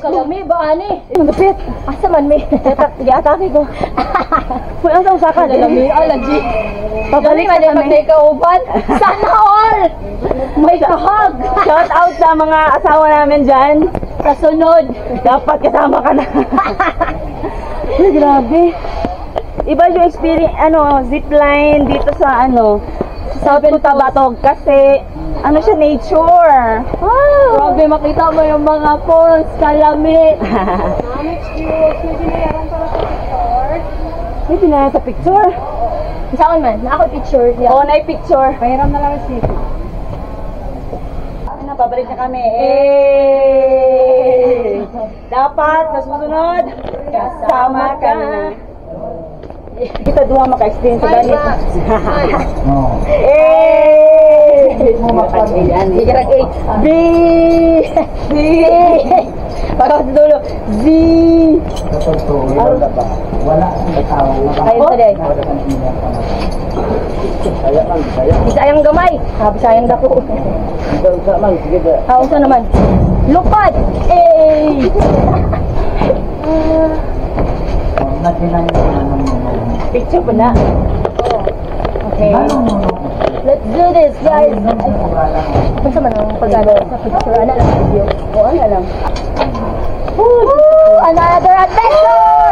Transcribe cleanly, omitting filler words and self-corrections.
Kalami ba ani? Lupit. Asa man mi? Atake ko. Uy, asa usakan? Kalami, alaji. Pabalik na kami. May kauban. Sana all. May kahag. Shout out sa mga asawa namin dyan. Sa sunod. Dapat kasama ka na. Uy, grabe. Iba yung experience, zipline dito sa sa South Cotabato kasi siya nature. Wow! Grabe, makita mo yung mga falls, kalami. May binayan sa picture. Saan man? Ako picture. Oo, na-picture. Pahiram na lang si Pabalik na kami. Dapat, sa susunod, kasama ka na. Kita dua maka-experience sa ganit. B! B! Pagkakas dulo. Z! Wala ang tawag. Ayun sa day. Bisayang gamay. Bisayang dako. Sa naman. Lupad! Picture pa na. Okay. Let's do this, guys. Basta man ang pag-ano sa picture. Ano lang video? O, ano lang. Another adventure!